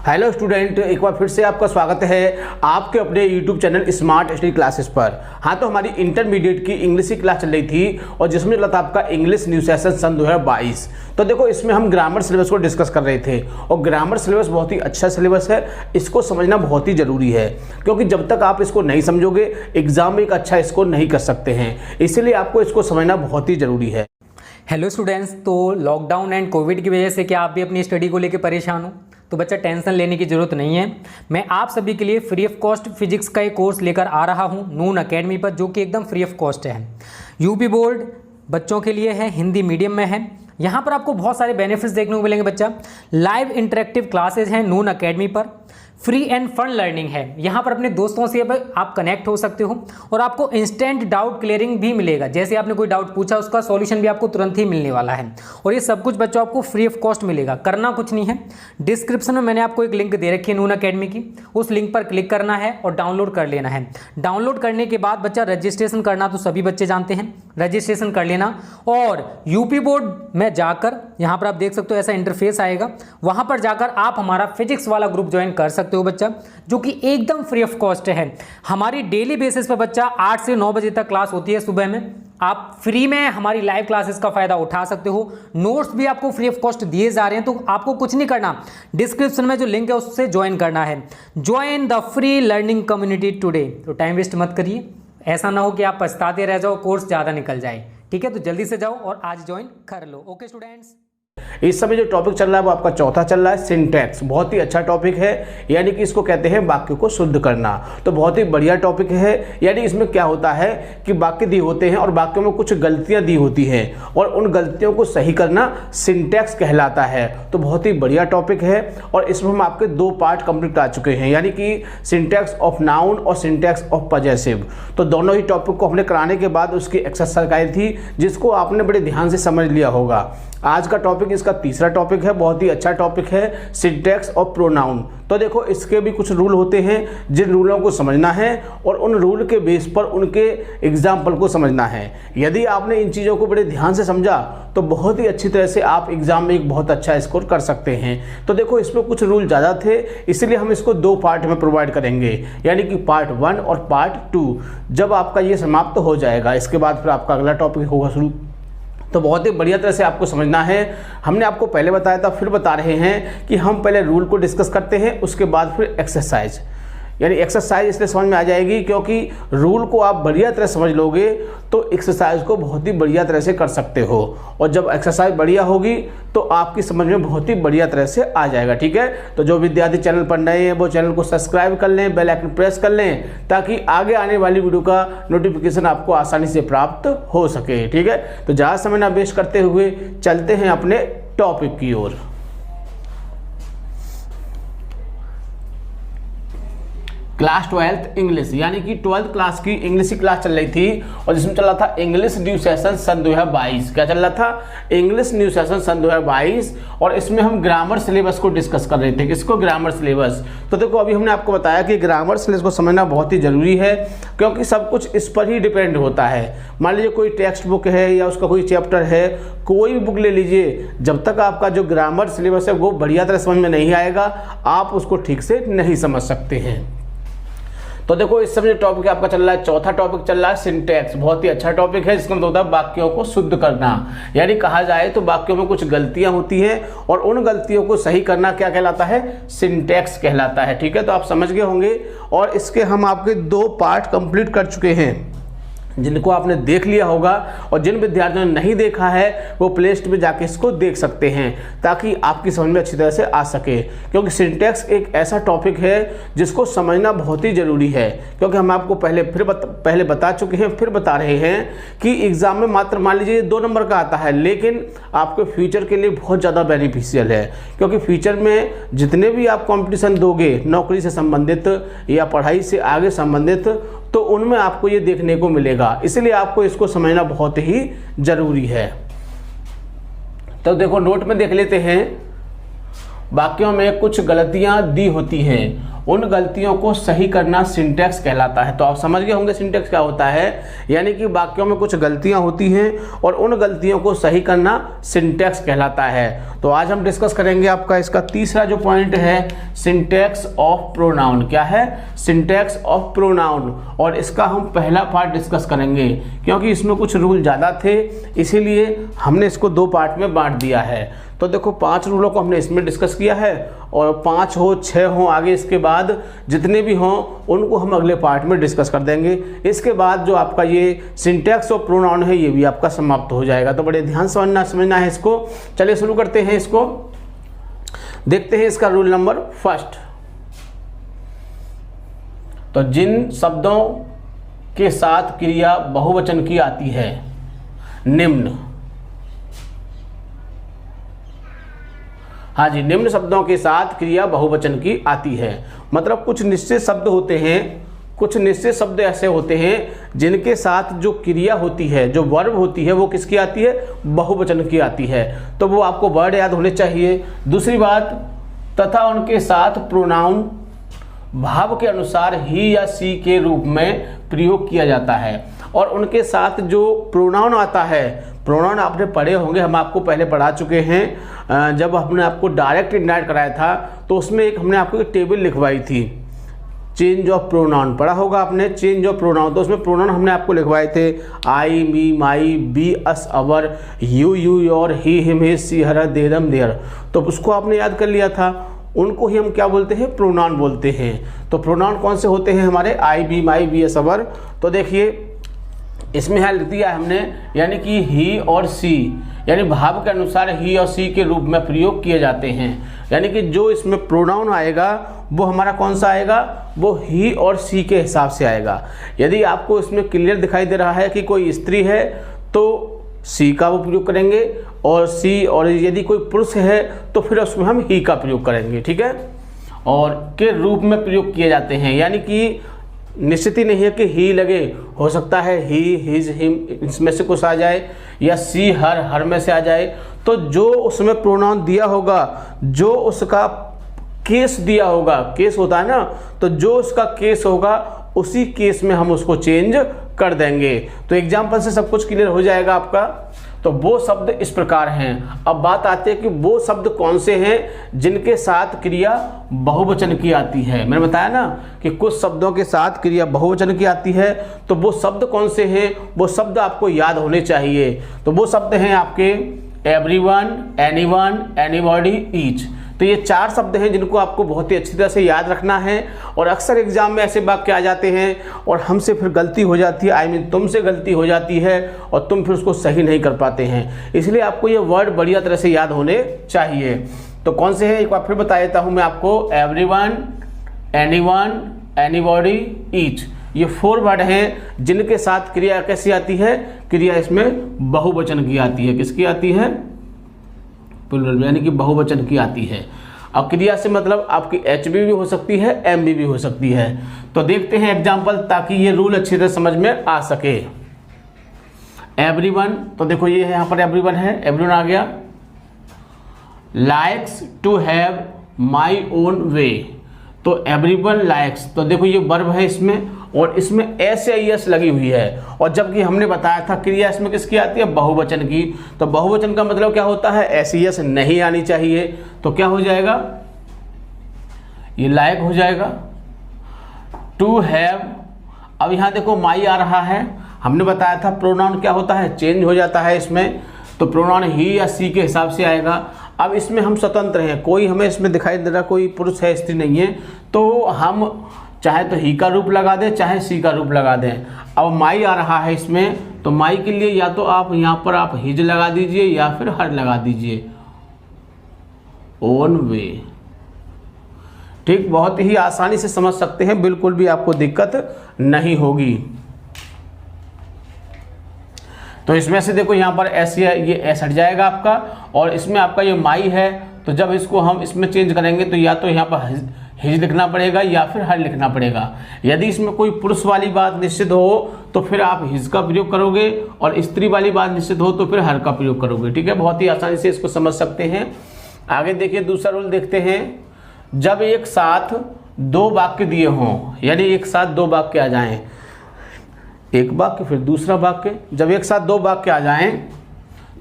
Hello student, एक बार फिर से आपका स्वागत है आपके अपने YouTube channel smart study classes पर। हाँ, तो हमारी इंटरमीडिएट की इंग्लिश की क्लास चल रही थी और जिसमें चला था आपका इंग्लिश न्यू सेशन सन 2022। तो देखो, इसमें हम ग्रामर सिलेबस को डिस्कस कर रहे थे और ग्रामर सिलेबस बहुत ही अच्छा सिलेबस है। इसको समझना बहुत ही ज़रूरी है क्योंकि जब तक आप इसको नहीं समझोगे एग्जाम में एक अच्छा स्कोर नहीं कर सकते हैं, इसीलिए आपको इसको समझना बहुत ही ज़रूरी है। हेलो स्टूडेंट्स, तो लॉकडाउन एंड कोविड की वजह से क्या आप भी अपनी स्टडी को लेकर परेशान हो? तो बच्चा टेंशन लेने की ज़रूरत नहीं है। मैं आप सभी के लिए फ्री ऑफ कॉस्ट फिजिक्स का एक कोर्स लेकर आ रहा हूं नून अकेडमी पर, जो कि एकदम फ्री ऑफ कॉस्ट है। यूपी बोर्ड बच्चों के लिए है, हिंदी मीडियम में है। यहाँ पर आपको बहुत सारे बेनिफिट्स देखने को मिलेंगे बच्चा। लाइव इंटरेक्टिव क्लासेज हैं नून अकेडमी पर, फ्री एंड फन लर्निंग है। यहाँ पर अपने दोस्तों से आप कनेक्ट हो सकते हो और आपको इंस्टेंट डाउट क्लियरिंग भी मिलेगा। जैसे आपने कोई डाउट पूछा उसका सॉल्यूशन भी आपको तुरंत ही मिलने वाला है और ये सब कुछ बच्चों आपको फ्री ऑफ कॉस्ट मिलेगा। करना कुछ नहीं है, डिस्क्रिप्शन में मैंने आपको एक लिंक दे रखी है नून अकेडमी की, उस लिंक पर क्लिक करना है और डाउनलोड कर लेना है। डाउनलोड करने के बाद बच्चा रजिस्ट्रेशन करना तो सभी बच्चे जानते हैं, रजिस्ट्रेशन कर लेना और यूपी बोर्ड में जाकर यहाँ पर आप देख सकते हो ऐसा इंटरफेस आएगा, वहाँ पर जाकर आप हमारा फिजिक्स वाला ग्रुप ज्वाइन कर सकते हो बच्चा, जो कि एकदम फ्री ऑफ कॉस्ट है। हमारी डेली बेसिस पर बच्चा 8 से 9 बजे तक क्लास होती है सुबह में। आप फ्री में हमारी लाइव क्लासेस का फायदा उठा सकते हो। नोट्स भी आपको फ्री ऑफ कॉस्ट दिए जा रहे हैं, तो आपको कुछ नहीं करना, डिस्क्रिप्शन में जो लिंक है उससे ज्वाइन करना है। Join the free learning community today. तो टाइम वेस्ट मत करिए, ऐसा ना हो कि आप पछताते रह जाओ, कोर्स ज़्यादा निकल जाए। ठीक है, तो जल्दी से जाओ और आज ज्वाइन कर लो। ओके स्टूडेंट्स, इस समय जो टॉपिक चल रहा है वो आपका चौथा चल रहा है, सिंटैक्स। बहुत ही अच्छा टॉपिक है, यानी कि इसको कहते हैं वाक्यों को शुद्ध करना। तो बहुत ही बढ़िया टॉपिक है। यानी इसमें क्या होता है कि वाक्य दिए होते हैं और वाक्यों में कुछ गलतियां दी होती हैं और उन गलतियों को सही करना सिंटैक्स कहलाता है। तो बहुत ही बढ़िया टॉपिक है और इसमें हम आपके 2 पार्ट कंप्लीट आ चुके हैं, यानी कि सिंटैक्स ऑफ नाउन और सिंटैक्स ऑफ पजेसिव। तो दोनों ही टॉपिक को हमने कराने के बाद उसकी एक्सरसाइज आई थी, जिसको आपने बड़े ध्यान से समझ लिया होगा। आज का टॉपिक इसका तीसरा टॉपिक है, बहुत ही अच्छा टॉपिक है, सिंटैक्स ऑफ प्रोनाउन। तो देखो, इसके भी कुछ रूल होते हैं जिन रूलों को समझना है और उन रूल के बेस पर उनके एग्जाम्पल को समझना है। यदि आपने इन चीज़ों को बड़े ध्यान से समझा तो बहुत ही अच्छी तरह से आप एग्जाम में एक बहुत अच्छा स्कोर कर सकते हैं। तो देखो, इसमें कुछ रूल ज़्यादा थे, इसलिए हम इसको 2 पार्ट में प्रोवाइड करेंगे, यानी कि पार्ट 1 और पार्ट 2। जब आपका ये समाप्त हो जाएगा इसके बाद फिर आपका अगला टॉपिक होगा शुरू। तो बहुत ही बढ़िया तरह से आपको समझना है। हमने आपको पहले बताया था, फिर बता रहे हैं कि हम पहले रूल को डिस्कस करते हैं, उसके बाद फिर एक्सरसाइज। यानी एक्सरसाइज इसलिए समझ में आ जाएगी क्योंकि रूल को आप बढ़िया तरह समझ लोगे तो एक्सरसाइज को बहुत ही बढ़िया तरह से कर सकते हो, और जब एक्सरसाइज बढ़िया होगी तो आपकी समझ में बहुत ही बढ़िया तरह से आ जाएगा। ठीक है, तो जो विद्यार्थी चैनल पर नए हैं वो चैनल को सब्सक्राइब कर लें, बेल आइकन प्रेस कर लें, ताकि आगे आने वाली वीडियो का नोटिफिकेशन आपको आसानी से प्राप्त हो सके। ठीक है, तो ज़्यादा समय ना वेस्ट करते हुए चलते हैं अपने टॉपिक की ओर। क्लास 12th इंग्लिश, यानी कि 12th क्लास की इंग्लिश की क्लास चल रही थी और जिसमें चल रहा था इंग्लिश न्यू सेशन सन 2022। क्या चल रहा था? इंग्लिश न्यू सेशन सन 2022। और इसमें हम ग्रामर सिलेबस को डिस्कस कर रहे थे। किसको? Grammar syllabus. तो देखो, अभी हमने आपको बताया कि ग्रामर सिलेबस को समझना बहुत ही जरूरी है क्योंकि सब कुछ इस पर ही डिपेंड होता है। मान लीजिए कोई टेक्स्ट बुक है या उसका कोई चैप्टर है, कोई भी बुक ले लीजिए, जब तक आपका जो ग्रामर सिलेबस है वो बढ़िया तरह समझ में नहीं आएगा, आप उसको ठीक से नहीं समझ सकते हैं। तो देखो, इस समय जो टॉपिक आपका चल रहा है, चौथा टॉपिक चल रहा है सिंटैक्स। बहुत ही अच्छा टॉपिक है, जिसका मतलब होता है वाक्यों को शुद्ध करना। यानी कहा जाए तो वाक्यों में कुछ गलतियां होती हैं और उन गलतियों को सही करना क्या कहलाता है? सिंटैक्स कहलाता है। ठीक है, तो आप समझ गए होंगे और इसके हम आपके 2 पार्ट कंप्लीट कर चुके हैं, जिनको आपने देख लिया होगा, और जिन विद्यार्थियों ने नहीं देखा है वो प्ले लिस्ट में जाके इसको देख सकते हैं ताकि आपकी समझ में अच्छी तरह से आ सके। क्योंकि सिंटैक्स एक ऐसा टॉपिक है जिसको समझना बहुत ही ज़रूरी है, क्योंकि हम आपको पहले बता चुके हैं, फिर बता रहे हैं कि एग्ज़ाम में मात्र मान लीजिए 2 नंबर का आता है, लेकिन आपके फ्यूचर के लिए बहुत ज़्यादा बेनिफिशियल है। क्योंकि फ्यूचर में जितने भी आप कॉम्पिटिशन दोगे नौकरी से संबंधित या पढ़ाई से आगे संबंधित, तो उनमें आपको ये देखने को मिलेगा, इसलिए आपको इसको समझना बहुत ही जरूरी है। तो देखो, नोट में देख लेते हैं। वाक्यों में कुछ गलतियां दी होती हैं उन गलतियों को सही करना सिंटैक्स कहलाता है। तो आप समझ गए होंगे सिंटैक्स क्या होता है, यानी कि वाक्यों में कुछ गलतियां होती हैं और उन गलतियों को सही करना सिंटैक्स कहलाता है। तो आज हम डिस्कस करेंगे आपका इसका तीसरा जो पॉइंट है, सिंटैक्स ऑफ प्रोनाउन। क्या है? Syntax of pronoun. और इसका हम पहला पार्ट डिस्कस करेंगे क्योंकि इसमें कुछ रूल ज़्यादा थे, इसीलिए हमने इसको 2 पार्ट में बांट दिया है। तो देखो 5 रूलों को हमने इसमें डिस्कस किया है और 5 हो 6 हो आगे इसके बाद जितने भी हों उनको हम अगले पार्ट में डिस्कस कर देंगे। इसके बाद जो आपका ये सिंटैक्स ऑफ प्रोनाउन है ये भी आपका समाप्त हो जाएगा। तो बड़े ध्यान से समझना है इसको। चलिए शुरू करते हैं इसको। देखते हैं इसका रूल नंबर 1। तो जिन शब्दों के साथ क्रिया बहुवचन की आती है निम्न, हाँ जी, निम्न शब्दों के साथ क्रिया बहुवचन की आती है। मतलब कुछ निश्चित शब्द होते हैं, कुछ निश्चित शब्द ऐसे होते हैं जिनके साथ जो क्रिया होती है, जो वर्ब होती है, वो किसकी आती है? बहुवचन की आती है। तो वो आपको वर्ड याद होने चाहिए। दूसरी बात, तथा उनके साथ प्रोनाउन भाव के अनुसार ही या सी के रूप में प्रयोग किया जाता है। और उनके साथ जो प्रोनाउन आता है, प्रोनाउन आपने पढ़े होंगे, हम आपको पहले पढ़ा चुके हैं। जब हमने आपको डायरेक्ट इनडायरेक्ट कराया था तो उसमें हमने आपको एक टेबल लिखवाई थी, चेंज ऑफ प्रोनाउन पढ़ा होगा आपने, चेंज ऑफ प्रोनाउन। तो उसमें प्रोनाउन हमने आपको लिखवाए थे I, me, my, we, us, our, you, your, he, him, his, she, her, them, their. तो उसको आपने याद कर लिया था। उनको ही हम क्या बोलते हैं? प्रोनाउन बोलते हैं। तो प्रोनाउन कौन से होते हैं हमारे? आई, बी, माई, बी, अस, अवर। तो देखिए इसमें है लिख दिया है हमने, यानी कि ही और सी, यानी भाव के अनुसार ही और सी के रूप में प्रयोग किए जाते हैं। यानी कि जो इसमें प्रोनाउन आएगा वो हमारा कौन सा आएगा? वो ही और सी के हिसाब से आएगा। यदि आपको इसमें क्लियर दिखाई दे रहा है कि कोई स्त्री है तो सी का वो प्रयोग करेंगे और सी, और यदि कोई पुरुष है तो फिर उसमें हम ही का प्रयोग करेंगे। ठीक है? और के रूप में प्रयोग किए जाते हैं, यानी कि निश्चित ही नहीं है कि ही लगे, हो सकता है ही, हिज, हिम इसमें से कुछ आ जाए, या सी, हर में से आ जाए। तो जो उसमें प्रोनाउन दिया होगा, जो उसका केस दिया होगा, केस होता है ना, तो जो उसका केस होगा उसी केस में हम उसको चेंज कर देंगे। तो एग्जाम्पल से सब कुछ क्लियर हो जाएगा आपका। तो वो शब्द इस प्रकार हैं। अब बात आती है कि वो शब्द कौन से हैं जिनके साथ क्रिया बहुवचन की आती है। मैंने बताया ना कि कुछ शब्दों के साथ क्रिया बहुवचन की आती है, तो वो शब्द कौन से हैं? वो शब्द आपको याद होने चाहिए। तो वो शब्द हैं आपके एवरीवन, एनीवन, एनीबॉडी, ईच। तो ये 4 शब्द हैं जिनको आपको बहुत ही अच्छी तरह से याद रखना है। और अक्सर एग्जाम में ऐसे वाक्य आ जाते हैं और हमसे फिर गलती हो जाती है, आई मीन तुमसे गलती हो जाती है और तुम फिर उसको सही नहीं कर पाते हैं। इसलिए आपको ये वर्ड बढ़िया तरह से याद होने चाहिए। तो कौन से हैं एक बार फिर बता देता हूँ मैं आपको, एवरीवन, एनीवन, एनीबॉडी, ईच। ये 4 वर्ड हैं जिनके साथ क्रिया कैसी आती है? क्रिया इसमें बहुवचन की आती है। किसकी आती है? प्लूरल, यानी कि बहुवचन की आती है। अब क्रिया से मतलब आपकी एचबी भी हो सकती है, एमबी भी हो सकती है। तो देखते हैं एग्जाम्पल ताकि ये रूल अच्छी तरह समझ में आ सके। एवरीवन, तो देखो ये यहाँ पर एवरीवन है, एवरीवन आ गया। Likes to have my own way, तो एवरीवन लाइक्स, तो देखो ये वर्ब है इसमें और इसमें एस या एस लगी हुई है। और जबकि हमने बताया था क्रिया इसमें किसकी आती है? बहुवचन की। तो बहुवचन का मतलब क्या होता है? एस एस नहीं आनी चाहिए। तो क्या हो जाएगा? ये लाइक हो जाएगा। टू हैव, अब यहाँ देखो माई आ रहा है, हमने बताया था प्रोनाउन क्या होता है? चेंज हो जाता है इसमें। तो प्रोनाउन ही या सी के हिसाब से आएगा। अब इसमें हम स्वतंत्र हैं, कोई हमें इसमें दिखाई दे रहा कोई पुरुष है स्त्री नहीं है, तो हम चाहे तो ही का रूप लगा दें चाहे सी का रूप लगा दें। अब माई आ रहा है इसमें, तो माई के लिए या तो आप यहाँ पर आप हिज लगा दीजिए या फिर हर लगा दीजिए, ओन वे। ठीक, बहुत ही आसानी से समझ सकते हैं, बिल्कुल भी आपको दिक्कत नहीं होगी। तो इसमें से देखो यहाँ पर एस, ये एस हट जाएगा आपका, और इसमें आपका ये माई है, तो जब इसको हम इसमें चेंज करेंगे तो या तो यहाँ पर हिज लिखना पड़ेगा या फिर हर लिखना पड़ेगा। यदि इसमें कोई पुरुष वाली बात निश्चित हो तो फिर आप हिज का प्रयोग करोगे, और स्त्री वाली बात निश्चित हो तो फिर हर का प्रयोग करोगे। ठीक है, बहुत ही आसानी से इसको समझ सकते हैं। आगे देखिए दूसरा रूल देखते हैं। जब एक साथ दो वाक्य दिए हों, यानी एक साथ दो वाक्य आ जाएं, एक वाक्य फिर दूसरा वाक्य, जब एक साथ दो वाक्य आ जाएं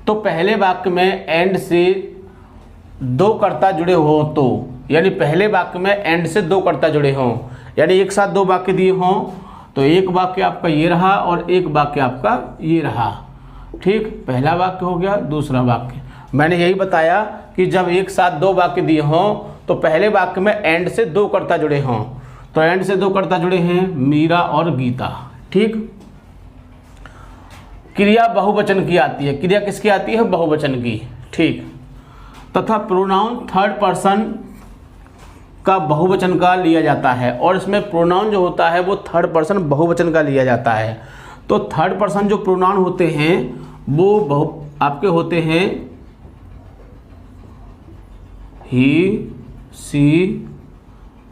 तो पहले वाक्य में एंड से दो कर्ता जुड़े हो, तो यानी पहले वाक्य में एंड से दो कर्ता जुड़े हों, यानी एक साथ दो वाक्य दिए हों तो एक वाक्य आपका ये रहा और एक वाक्य आपका ये रहा। ठीक, पहला वाक्य हो गया, दूसरा वाक्य। मैंने यही बताया कि जब एक साथ दो वाक्य दिए हों तो पहले वाक्य में एंड से दो कर्ता जुड़े हों, तो एंड से दो कर्ता जुड़े हैं मीरा और गीता। ठीक, क्रिया बहुवचन की आती है, क्रिया किसकी आती है? बहुवचन की। ठीक, तथा प्रोनाउन थर्ड पर्सन का बहुवचन का लिया जाता है, और इसमें प्रोनाउन जो होता है वो थर्ड पर्सन बहुवचन का लिया जाता है। तो थर्ड पर्सन जो प्रोनाउन होते हैं वो आपके होते हैं ही, सी,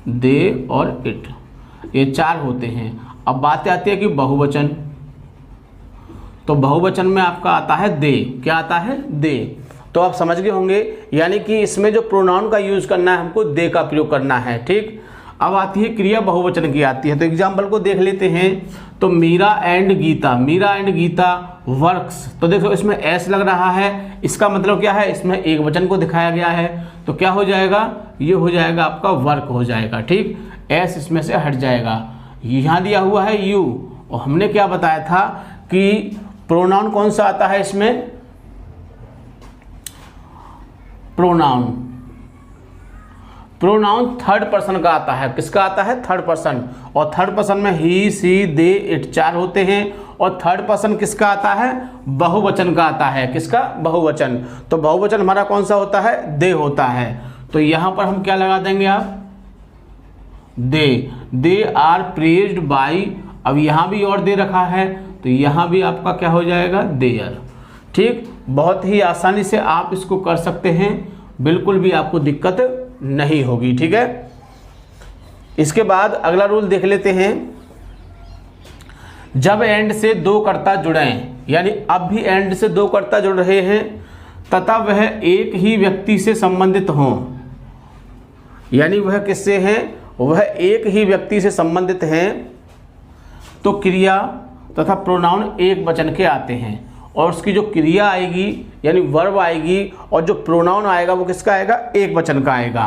दे और इट, ये चार होते हैं। अब बात आती है कि बहुवचन, तो बहुवचन में आपका आता है दे। क्या आता है? दे। तो आप समझ गए होंगे, यानी कि इसमें जो प्रोनाउन का यूज करना है हमको दे का प्रयोग करना है। ठीक, अब आती है क्रिया बहुवचन की आती है, तो एग्जाम्पल को देख लेते हैं। तो Meera and Geeta, Meera and Geeta works, तो देखो इसमें एस लग रहा है, इसका मतलब क्या है? इसमें एक वचन को दिखाया गया है, तो क्या हो जाएगा? ये हो जाएगा आपका वर्क हो जाएगा। ठीक, एस इसमें से हट जाएगा। यहाँ दिया हुआ है यू, और हमने क्या बताया था कि प्रोनाउन कौन सा आता है इसमें? प्रोनाउन थर्ड पर्सन का आता है। किसका आता है? Third person. और थर्ड पर्सन में ही, सी, दे, इट चार होते हैं। और थर्ड पर्सन किसका आता है? बहुवचन का आता है। किसका? बहुवचन। तो बहुवचन हमारा कौन सा होता है? दे होता है। तो यहां पर हम क्या लगा देंगे आप? दे आर प्रेज्ड बाई, अब यहां भी और दे रखा है तो यहां भी आपका क्या हो जाएगा? देयर। ठीक, बहुत ही आसानी से आप इसको कर सकते हैं, बिल्कुल भी आपको दिक्कत नहीं होगी। ठीक है, इसके बाद अगला रूल देख लेते हैं। जब एंड से दो कर्ता जुड़े, यानी अब भी एंड से दो कर्ता जुड़ रहे हैं तथा वह एक ही व्यक्ति से संबंधित हों, यानी वह किससे हैं? वह एक ही व्यक्ति से संबंधित हैं, तो क्रिया तथा प्रोनाउन एक वचन के आते हैं, और उसकी जो क्रिया आएगी यानी वर्ब आएगी और जो प्रोनाउन आएगा वो किसका आएगा? एक वचन का आएगा।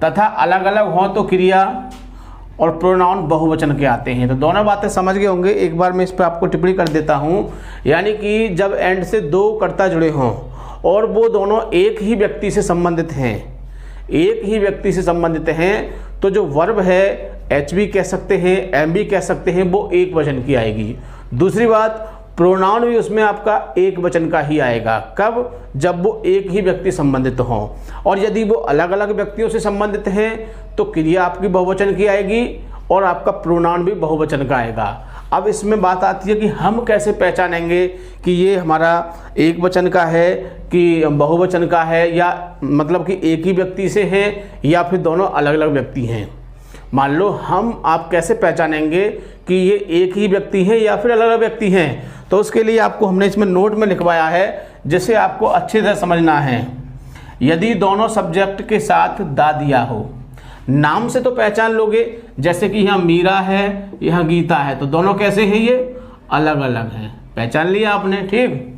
तथा अलग अलग हो तो क्रिया और प्रोनाउन बहुवचन के आते हैं। तो दोनों बातें समझ गए होंगे। एक बार मैं इस पर आपको टिप्पणी कर देता हूं, यानी कि जब एंड से दो कर्ता जुड़े हों और वो दोनों एक ही व्यक्ति से संबंधित हैं, एक ही व्यक्ति से संबंधित हैं, तो जो वर्ब है एच भी कह सकते हैं, एम भी कह सकते हैं, वो एक वचन की आएगी। दूसरी बात, प्रोनाउन भी उसमें आपका एक वचन का ही आएगा। कब? जब वो एक ही व्यक्ति संबंधित हों। और यदि वो अलग अलग व्यक्तियों से संबंधित हैं तो क्रिया आपकी बहुवचन की आएगी और आपका प्रोनाउन भी बहुवचन का आएगा। अब इसमें बात आती है कि हम कैसे पहचानेंगे कि ये हमारा एक वचन का है कि बहुवचन का है, या मतलब कि एक ही व्यक्ति से है या फिर दोनों अलग अलग व्यक्ति हैं। मान लो आप कैसे पहचानेंगे कि ये एक ही व्यक्ति है या फिर अलग अलग व्यक्ति हैं? तो उसके लिए आपको हमने इसमें नोट में लिखवाया है, जिसे आपको अच्छी तरह समझना है। यदि दोनों सब्जेक्ट के साथ दा दिया हो, नाम से तो पहचान लोगे, जैसे कि यहाँ मीरा है, यहाँ गीता है, तो दोनों कैसे हैं? ये अलग अलग हैं, पहचान लिया आपने। ठीक,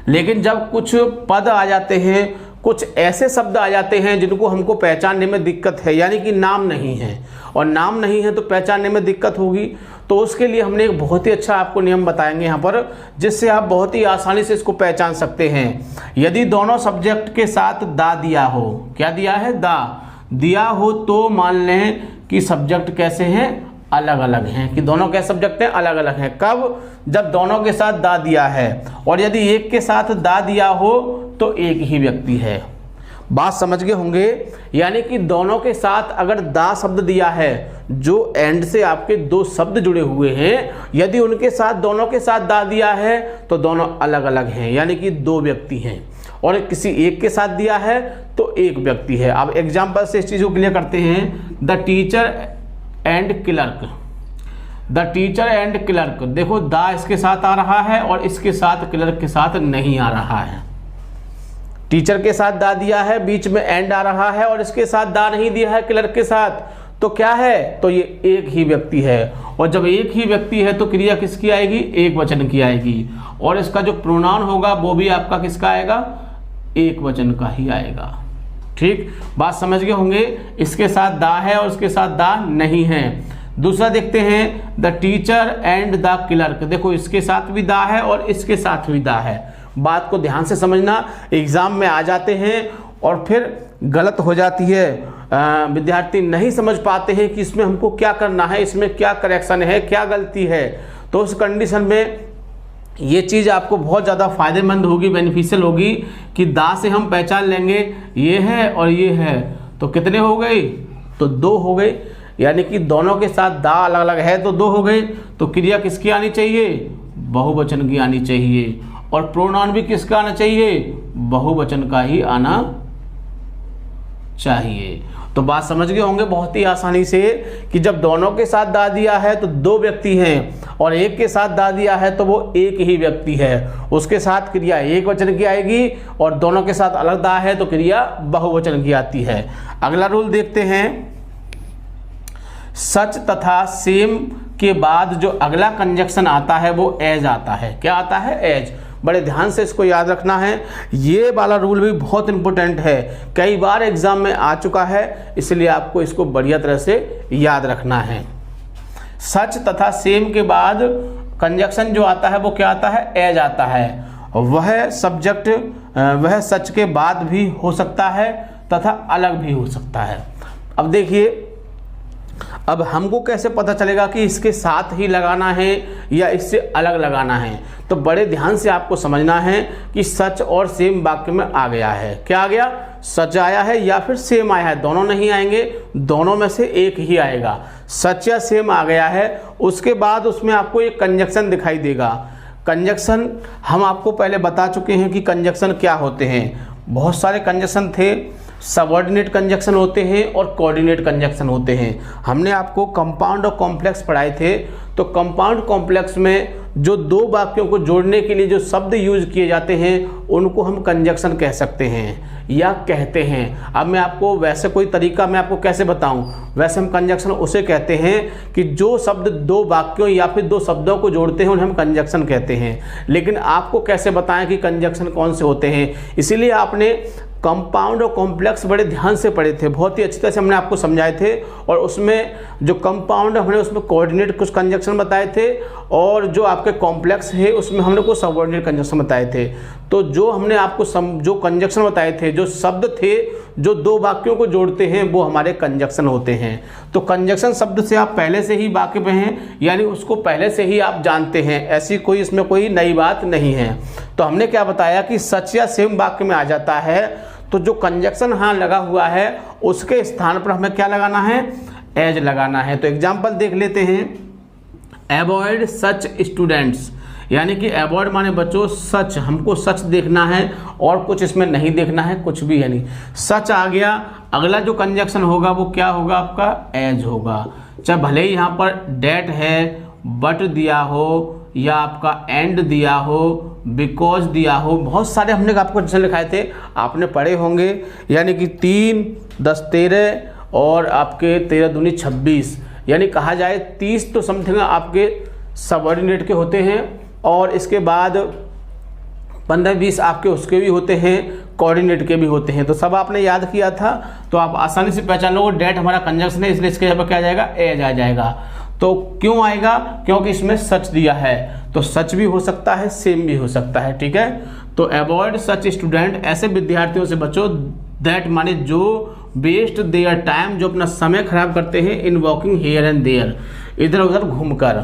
लेकिन जब कुछ पद आ जाते हैं, कुछ ऐसे शब्द आ जाते हैं जिनको हमको पहचानने में दिक्कत है, यानी कि नाम नहीं है, और नाम नहीं है तो पहचानने में दिक्कत होगी, तो उसके लिए हमने एक बहुत ही अच्छा आपको नियम बताएंगे यहाँ पर, जिससे आप बहुत ही आसानी से इसको पहचान सकते हैं। यदि दोनों सब्जेक्ट के साथ दा दिया हो, क्या दिया है? दा दिया हो, तो मान लें कि सब्जेक्ट कैसे हैं? अलग अलग हैं, कि दोनों के सब्जेक्ट हैं अलग अलग हैं। कब? जब दोनों के साथ दा दिया है, और यदि एक के साथ दा दिया हो तो एक ही व्यक्ति है। बात समझ गए होंगे, यानी कि दोनों के साथ अगर दा शब्द दिया है, जो एंड से आपके दो शब्द जुड़े हुए हैं, यदि उनके साथ दोनों के साथ दा दिया है तो दोनों अलग अलग हैं, यानी कि दो व्यक्ति हैं। और किसी एक के साथ दिया है तो एक व्यक्ति है। अब एग्जाम्पल से इस चीज़ को क्लियर करते हैं। The teacher and clerk, the teacher and clerk, देखो दा इसके साथ आ रहा है और इसके साथ क्लर्क के साथ नहीं आ रहा है। टीचर के साथ दा दिया है, बीच में एंड आ रहा है और इसके साथ दा नहीं दिया है क्लर्क के साथ, तो क्या है, तो ये एक ही व्यक्ति है। और जब एक ही व्यक्ति है तो क्रिया किसकी आएगी, एक वचन की आएगी। और इसका जो प्रोनाउन होगा वो भी आपका किसका आएगा, एक वचन का ही आएगा। ठीक, बात समझ गए होंगे। इसके साथ दा है और इसके साथ दा नहीं है। दूसरा देखते हैं, the teacher and the clerk. देखो इसके साथ भी दा है और इसके साथ भी दा है। बात को ध्यान से समझना, एग्जाम में आ जाते हैं और फिर गलत हो जाती है। विद्यार्थी नहीं समझ पाते हैं कि इसमें हमको क्या करना है, इसमें क्या करेक्शन है, क्या गलती है। तो उस कंडीशन में ये चीज़ आपको बहुत ज़्यादा फायदेमंद होगी, बेनिफिशियल होगी कि दा से हम पहचान लेंगे ये है और ये है। तो कितने हो गए, तो 2 हो गए। यानी कि दोनों के साथ दा अलग अलग है तो 2 हो गए। तो क्रिया किसकी आनी चाहिए, बहुवचन की आनी चाहिए। और प्रोनाउन भी किसका आना चाहिए, बहुवचन का ही आना चाहिए। तो बात समझ गए होंगे बहुत ही आसानी से कि जब दोनों के साथ दा दिया है तो 2 व्यक्ति हैं और एक के साथ दा दिया है तो वो एक ही व्यक्ति है। उसके साथ क्रिया एक वचन की आएगी और दोनों के साथ अलग दा है तो क्रिया बहुवचन की आती है। अगला रूल देखते हैं, सच तथा सेम के बाद जो अगला कंजक्शन आता है वो एज आता है। क्या आता है, एज। बड़े ध्यान से इसको याद रखना है। ये वाला रूल भी बहुत इंपॉर्टेंट है, कई बार एग्जाम में आ चुका है, इसलिए आपको इसको बढ़िया तरह से याद रखना है। सच तथा सेम के बाद कंजक्शन जो आता है वो क्या आता है, एज आता है। वह सब्जेक्ट वह सच के बाद भी हो सकता है तथा अलग भी हो सकता है। अब देखिए, अब हमको कैसे पता चलेगा कि इसके साथ ही लगाना है या इससे अलग लगाना है। तो बड़े ध्यान से आपको समझना है कि सच और सेम वाक्य में आ गया है। क्या आ गया, सच आया है या फिर सेम आया है, दोनों नहीं आएंगे, दोनों में से एक ही आएगा। सच या सेम आ गया है, उसके बाद उसमें आपको एक कंजक्शन दिखाई देगा। कंजक्शन हम आपको पहले बता चुके हैं कि कंजक्शन क्या होते हैं। बहुत सारे कंजक्शन थे, सबऑर्डिनेट कंजक्शन होते हैं और कोऑर्डिनेट कंजक्शन होते हैं। हमने आपको कंपाउंड और कॉम्प्लेक्स पढ़ाए थे। तो कंपाउंड कॉम्प्लेक्स में जो 2 वाक्यों को जोड़ने के लिए जो शब्द यूज किए जाते हैं उनको हम कंजक्शन कह सकते हैं या कहते हैं। अब मैं आपको वैसे कोई तरीका मैं आपको कैसे बताऊं, वैसे हम कंजक्शन उसे कहते हैं कि जो शब्द 2 वाक्यों या फिर 2 शब्दों को जोड़ते हैं उन्हें हम कंजक्शन कहते हैं। लेकिन आपको कैसे बताएं कि कंजक्शन कौन से होते हैं, इसीलिए आपने कंपाउंड और कॉम्प्लेक्स बड़े ध्यान से पढ़े थे, बहुत ही अच्छी तरह से हमने आपको समझाए थे। और उसमें जो कंपाउंड हमने उसमें कोऑर्डिनेट कुछ कंजक्शन बताए थे और जो आपके कॉम्प्लेक्स है उसमें हमने कुछ सबऑर्डिनेट कंजक्शन बताए थे। तो जो हमने आपको जो कंजक्शन बताए थे, जो शब्द थे जो 2 वाक्यों को जोड़ते हैं वो हमारे कंजक्शन होते हैं। तो कंजक्शन शब्द से आप पहले से ही वाकिफ हैं, यानी उसको पहले से ही आप जानते हैं, ऐसी कोई इसमें कोई नई बात नहीं है। तो हमने क्या बताया कि सच या सेम वाक्य में आ जाता है तो जो कंजक्शन हाँ लगा हुआ है उसके स्थान पर हमें क्या लगाना है, एज लगाना है। तो एग्जाम्पल देख लेते हैं, अवॉइड सच स्टूडेंट्स, यानी कि अवॉइड माने बच्चों सच, हमको सच देखना है और कुछ इसमें नहीं देखना है, कुछ भी यानी सच आ गया। अगला जो कंजक्शन होगा वो क्या होगा, आपका एज होगा। चाहे भले ही यहाँ पर डेट है, बट दिया हो या आपका एंड दिया हो, बिकॉज दिया हो, बहुत सारे हमने आपको जैसे लिखाए थे आपने पढ़े होंगे। यानी कि 3, 10, 13 और आपके 13 दूनी 26, यानी कहा जाए 30 तो समथिंग आपके सबऑर्डिनेट के होते हैं और इसके बाद 15-20 आपके उसके भी होते हैं, कोऑर्डिनेट के भी होते हैं। तो सब आपने याद किया था तो आप आसानी से पहचान लोगे डेट हमारा कंजक्शन है, इसलिए इसके जगह क्या आ जाएगा, एज आ जाएगा। तो क्यों आएगा, क्योंकि इसमें सच दिया है, तो सच भी हो सकता है, सेम भी हो सकता है। ठीक है, तो अवॉइड सच स्टूडेंट, ऐसे विद्यार्थियों से बचो, दैट माने जो वेस्ट देयर टाइम, जो अपना समय खराब करते हैं in walking here and there, इधर उधर घूमकर।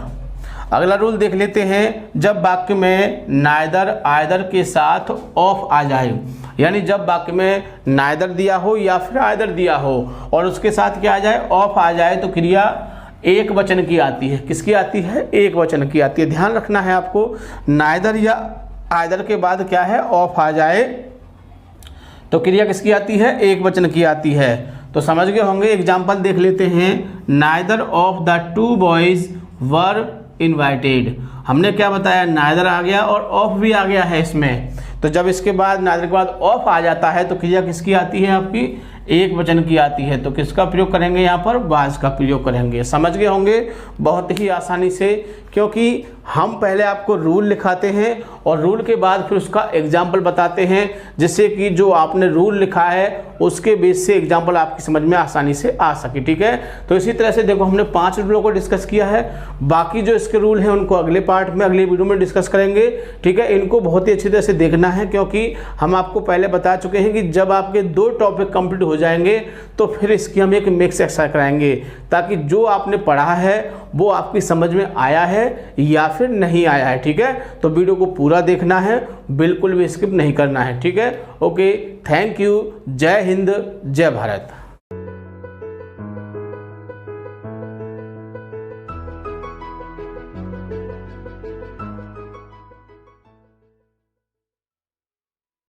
अगला रूल देख लेते हैं, जब वाक्य में नाइदर आइदर के साथ ऑफ आ जाए, यानी जब वाक्य में नाइदर दिया हो या फिर आइदर दिया हो और उसके साथ क्या आ जाए, ऑफ आ जाए, तो क्रिया एक वचन की आती है। किसकी आती है, एक वचन की आती है। ध्यान रखना है आपको, नाइदर या आइदर के बाद क्या है, ऑफ आ जाए तो क्रिया किसकी आती है, एक वचन की आती है। तो समझ गए होंगे, एग्जाम्पल देख लेते हैं, neither of the 2 boys were invited. हमने क्या बताया, नाइदर आ गया और ऑफ भी आ गया है इसमें। तो जब इसके बाद नाइदर के बाद ऑफ आ जाता है तो क्रिया किसकी आती है, आपकी एक वचन की आती है। तो किसका प्रयोग करेंगे यहाँ पर, वाज का प्रयोग करेंगे। समझ गए होंगे बहुत ही आसानी से, क्योंकि हम पहले आपको रूल लिखाते हैं और रूल के बाद फिर उसका एग्जाम्पल बताते हैं, जिससे कि जो आपने रूल लिखा है उसके बेस से एग्जाम्पल आपकी समझ में आसानी से आ सके। ठीक है, तो इसी तरह से देखो हमने 5 रूलों को डिस्कस किया है। बाकी जो इसके रूल हैं उनको अगले पार्ट में, अगले वीडियो में डिस्कस करेंगे। ठीक है, इनको बहुत ही अच्छी तरह से देखना है, क्योंकि हम आपको पहले बता चुके हैं कि जब आपके 2 टॉपिक कंप्लीट हो जाएंगे तो फिर इसकी हम एक मिक्स एक्सरसाइज कराएंगे, ताकि जो आपने पढ़ा है वो आपकी समझ में आया है या फिर नहीं आया है। ठीक है, तो वीडियो को पूरा देखना है, बिल्कुल भी स्किप नहीं करना है। ठीक है, ओके, थैंक यू, जय हिंद, जय भारत।